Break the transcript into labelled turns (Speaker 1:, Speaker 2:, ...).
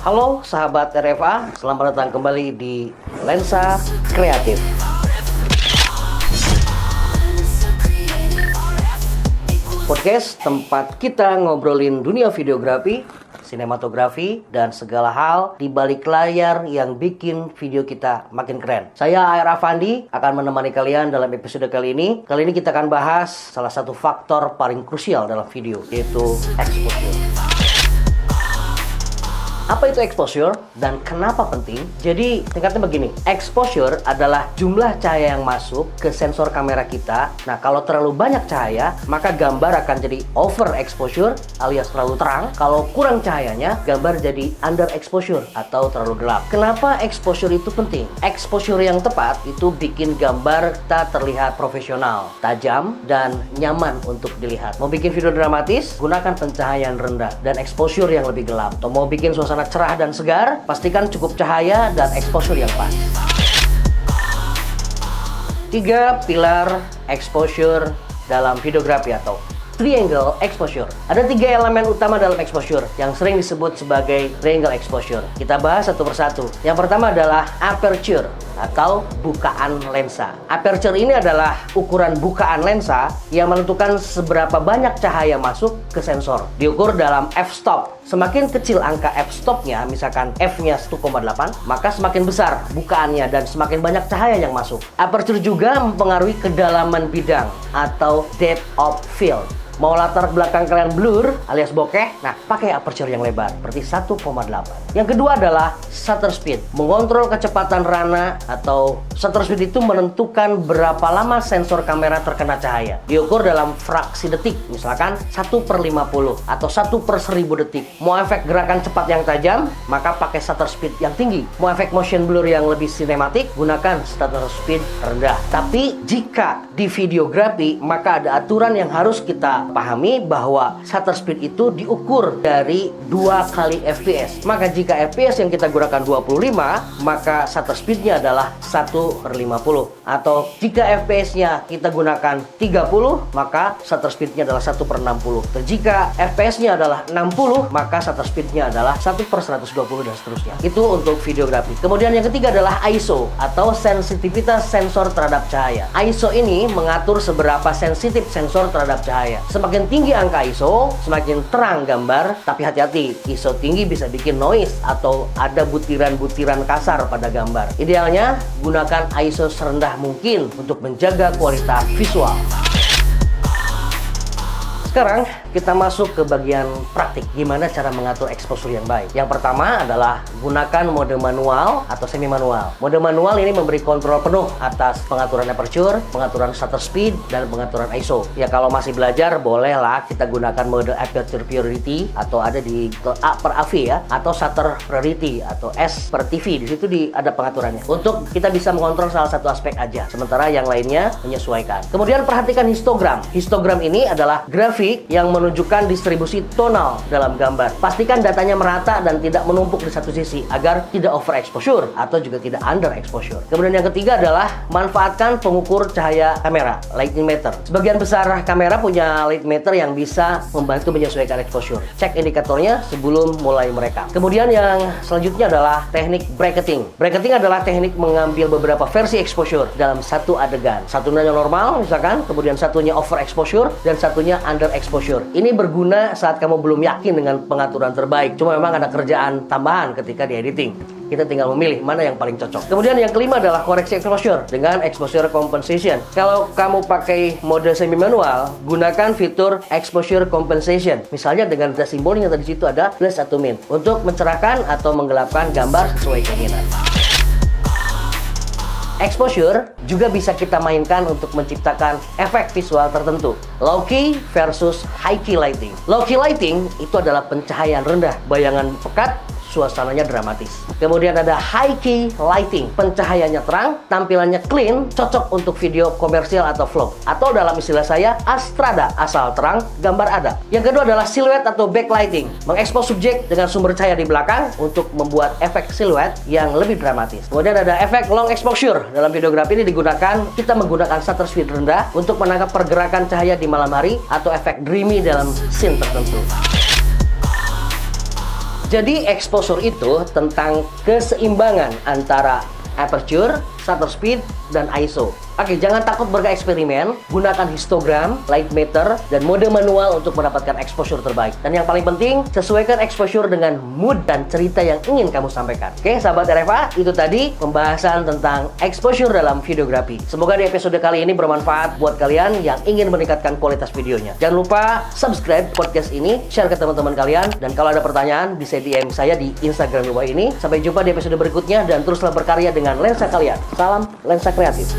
Speaker 1: Halo sahabat RFA, selamat datang kembali di Lensa Kreatif. Podcast tempat kita ngobrolin dunia videografi, sinematografi, dan segala hal di balik layar yang bikin video kita makin keren. Saya A.R. Afandi akan menemani kalian dalam episode kali ini. Kali ini kita akan bahas salah satu faktor paling krusial dalam video, yaitu exposure. Apa itu exposure dan kenapa penting? Jadi tingkatnya begini, exposure adalah jumlah cahaya yang masuk ke sensor kamera kita. Nah, kalau terlalu banyak cahaya, maka gambar akan jadi over exposure alias terlalu terang. Kalau kurang cahayanya, gambar jadi under exposure atau terlalu gelap. Kenapa exposure itu penting? Exposure yang tepat itu bikin gambar kita terlihat profesional, tajam, dan nyaman untuk dilihat. Mau bikin video dramatis, gunakan pencahayaan rendah dan exposure yang lebih gelap. Atau mau bikin suasana cerah dan segar, pastikan cukup cahaya dan exposure yang pas. 3 pilar exposure dalam videografi atau triangle exposure. Ada 3 elemen utama dalam exposure yang sering disebut sebagai triangle exposure. Kita bahas satu persatu. Yang pertama adalah aperture atau bukaan lensa. Aperture ini adalah ukuran bukaan lensa yang menentukan seberapa banyak cahaya masuk ke sensor. Diukur dalam f-stop. Semakin kecil angka f-stopnya, misalkan f-nya 1,8, maka semakin besar bukaannya dan semakin banyak cahaya yang masuk. Aperture juga mempengaruhi kedalaman bidang atau depth of field. Mau latar belakang kalian blur alias bokeh, nah pakai aperture yang lebar, seperti 1,8. Yang kedua adalah shutter speed. Mengontrol kecepatan rana atau shutter speed itu menentukan berapa lama sensor kamera terkena cahaya. Diukur dalam fraksi detik, misalkan 1/50 atau 1/1000 detik. Mau efek gerakan cepat yang tajam, maka pakai shutter speed yang tinggi. Mau efek motion blur yang lebih sinematik, gunakan shutter speed rendah. Tapi jika di videografi, maka ada aturan yang harus kita pahami bahwa shutter speed itu diukur dari 2 kali fps. Maka jika fps yang kita gunakan 25, maka shutter speednya adalah 1/50. Atau jika fps-nya kita gunakan 30, maka shutter speednya adalah 1/60. Dan jika fps-nya adalah 60, maka shutter speednya adalah 1/120 dan seterusnya. Itu untuk videografi. Kemudian yang ketiga adalah ISO atau sensitivitas sensor terhadap cahaya. ISO ini mengatur seberapa sensitif sensor terhadap cahaya. Semakin tinggi angka ISO, semakin terang gambar. Tapi hati-hati, ISO tinggi bisa bikin noise atau ada butiran-butiran kasar pada gambar. Idealnya, gunakan ISO serendah mungkin untuk menjaga kualitas visual. Sekarang kita masuk ke bagian praktik, gimana cara mengatur exposure yang baik. Yang pertama adalah gunakan mode manual atau semi manual. Mode manual ini memberi kontrol penuh atas pengaturan aperture, pengaturan shutter speed, dan pengaturan ISO. Ya kalau masih belajar, bolehlah kita gunakan mode aperture priority atau ada di A/AV ya, atau shutter priority atau S/TV. Di situ ada pengaturannya. Untuk kita bisa mengontrol salah satu aspek aja, sementara yang lainnya menyesuaikan. Kemudian perhatikan histogram. Histogram ini adalah grafik yang menunjukkan distribusi tonal dalam gambar. Pastikan datanya merata dan tidak menumpuk di satu sisi agar tidak overexposure atau juga tidak underexposure. Kemudian yang ketiga adalah manfaatkan pengukur cahaya kamera, lighting meter. Sebagian besar kamera punya light meter yang bisa membantu menyesuaikan exposure. Cek indikatornya sebelum mulai merekam. Kemudian yang selanjutnya adalah teknik bracketing. Bracketing adalah teknik mengambil beberapa versi exposure dalam satu adegan. Satunya normal misalkan, kemudian satunya overexposure dan satunya under exposure. Ini berguna saat kamu belum yakin dengan pengaturan terbaik. Cuma memang ada kerjaan tambahan ketika di editing. Kita tinggal memilih mana yang paling cocok. Kemudian yang kelima adalah koreksi exposure dengan exposure compensation. Kalau kamu pakai mode semi manual, gunakan fitur exposure compensation. Misalnya dengan data simbol yang tadi situ ada plus atau min untuk mencerahkan atau menggelapkan gambar sesuai keinginan. Exposure juga bisa kita mainkan untuk menciptakan efek visual tertentu. Low key versus high key lighting. Low key lighting itu adalah pencahayaan rendah, bayangan pekat, suasananya dramatis. Kemudian ada high key lighting, pencahayaannya terang, tampilannya clean, cocok untuk video komersial atau vlog. Atau dalam istilah saya, astrada, asal terang, gambar ada. Yang kedua adalah silhouette atau backlighting, mengekspos subjek dengan sumber cahaya di belakang untuk membuat efek silhouette yang lebih dramatis. Kemudian ada efek long exposure. Dalam videografi ini digunakan, kita menggunakan shutter speed rendah untuk menangkap pergerakan cahaya di malam hari atau efek dreamy dalam scene tertentu. Jadi exposure itu tentang keseimbangan antara aperture, shutter speed, dan ISO. Oke, jangan takut bereksperimen, gunakan histogram, light meter, dan mode manual untuk mendapatkan exposure terbaik. Dan yang paling penting, sesuaikan exposure dengan mood dan cerita yang ingin kamu sampaikan. Oke, sahabat RFA, itu tadi pembahasan tentang exposure dalam videografi. Semoga di episode kali ini bermanfaat buat kalian yang ingin meningkatkan kualitas videonya. Jangan lupa subscribe podcast ini, share ke teman-teman kalian, dan kalau ada pertanyaan bisa DM saya di Instagram di bawah ini. Sampai jumpa di episode berikutnya, dan teruslah berkarya dengan lensa kalian. Salam lensa kreatif.